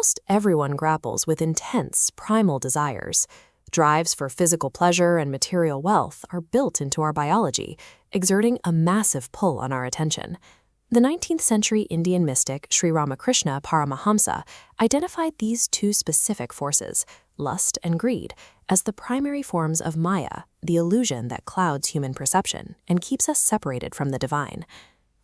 Almost everyone grapples with intense, primal desires. Drives for physical pleasure and material wealth are built into our biology, exerting a massive pull on our attention. The 19th century Indian mystic Sri Ramakrishna Paramahamsa identified these two specific forces, lust and greed, as the primary forms of Maya, the illusion that clouds human perception and keeps us separated from the divine.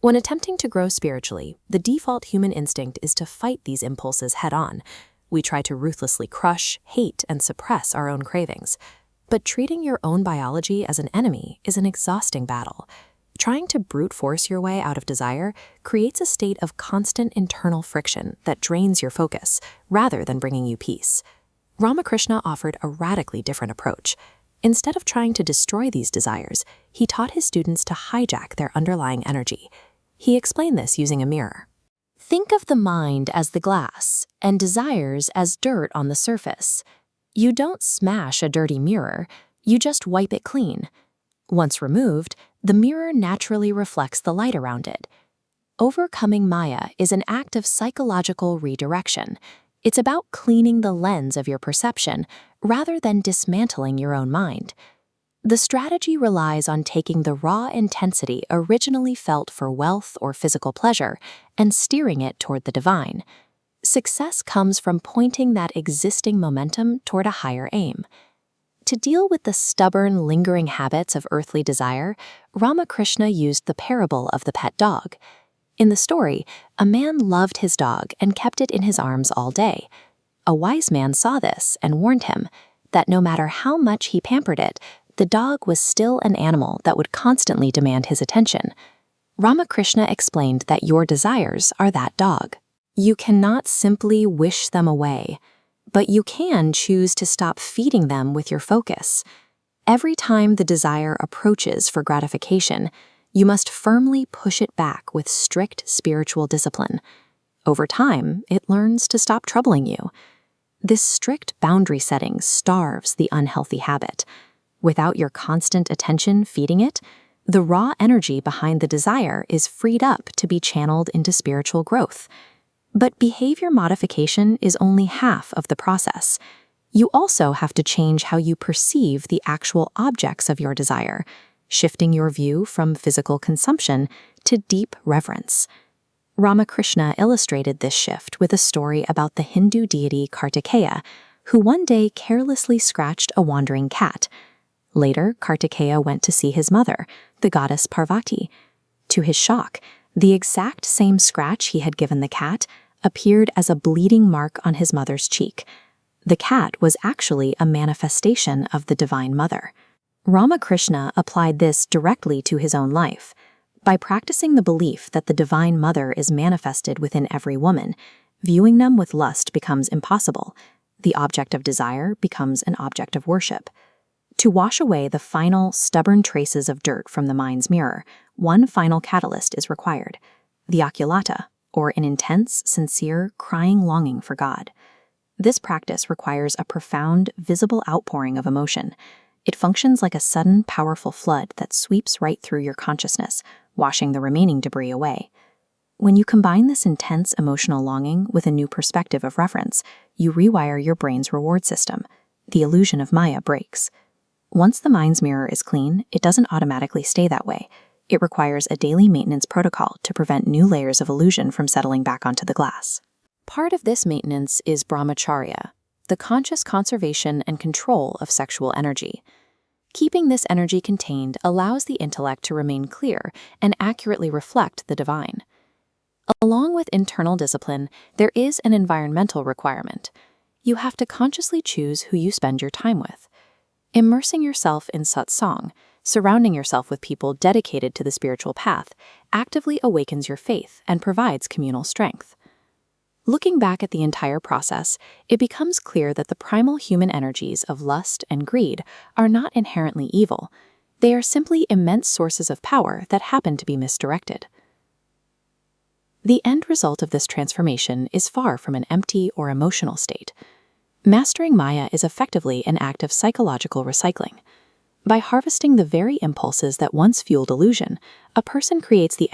When attempting to grow spiritually, the default human instinct is to fight these impulses head-on. We try to ruthlessly crush, hate, and suppress our own cravings. But treating your own biology as an enemy is an exhausting battle. Trying to brute force your way out of desire creates a state of constant internal friction that drains your focus, rather than bringing you peace. Ramakrishna offered a radically different approach. Instead of trying to destroy these desires, he taught his students to hijack their underlying energy. He explained this using a mirror. Think of the mind as the glass, and desires as dirt on the surface. You don't smash a dirty mirror, you just wipe it clean. Once removed, the mirror naturally reflects the light around it. Overcoming Maya is an act of psychological redirection. It's about cleaning the lens of your perception rather than dismantling your own mind. The strategy relies on taking the raw intensity originally felt for wealth or physical pleasure and steering it toward the divine. Success comes from pointing that existing momentum toward a higher aim. To deal with the stubborn, lingering habits of earthly desire, Ramakrishna used the parable of the pet dog. In the story, a man loved his dog and kept it in his arms all day. A wise man saw this and warned him that no matter how much he pampered it, the dog was still an animal that would constantly demand his attention. Ramakrishna explained that your desires are that dog. You cannot simply wish them away, but you can choose to stop feeding them with your focus. Every time the desire approaches for gratification, you must firmly push it back with strict spiritual discipline. Over time, it learns to stop troubling you. This strict boundary setting starves the unhealthy habit. Without your constant attention feeding it, the raw energy behind the desire is freed up to be channeled into spiritual growth. But behavior modification is only half of the process. You also have to change how you perceive the actual objects of your desire, shifting your view from physical consumption to deep reverence. Ramakrishna illustrated this shift with a story about the Hindu deity Kartikeya, who one day carelessly scratched a wandering cat. Later, Kartikeya went to see his mother, the goddess Parvati. To his shock, the exact same scratch he had given the cat appeared as a bleeding mark on his mother's cheek. The cat was actually a manifestation of the Divine Mother. Ramakrishna applied this directly to his own life. By practicing the belief that the Divine Mother is manifested within every woman, viewing them with lust becomes impossible. The object of desire becomes an object of worship. To wash away the final, stubborn traces of dirt from the mind's mirror, one final catalyst is required: the oculata, or an intense, sincere, crying longing for God. This practice requires a profound, visible outpouring of emotion. It functions like a sudden, powerful flood that sweeps right through your consciousness, washing the remaining debris away. When you combine this intense emotional longing with a new perspective of reverence, you rewire your brain's reward system. The illusion of Maya breaks. Once the mind's mirror is clean, it doesn't automatically stay that way. It requires a daily maintenance protocol to prevent new layers of illusion from settling back onto the glass. Part of this maintenance is brahmacharya, the conscious conservation and control of sexual energy. Keeping this energy contained allows the intellect to remain clear and accurately reflect the divine. Along with internal discipline, there is an environmental requirement. You have to consciously choose who you spend your time with. Immersing yourself in satsang, surrounding yourself with people dedicated to the spiritual path, actively awakens your faith and provides communal strength. Looking back at the entire process, it becomes clear that the primal human energies of lust and greed are not inherently evil. They are simply immense sources of power that happen to be misdirected. The end result of this transformation is far from an empty or emotional state. Mastering Maya is effectively an act of psychological recycling. By harvesting the very impulses that once fueled illusion, a person creates the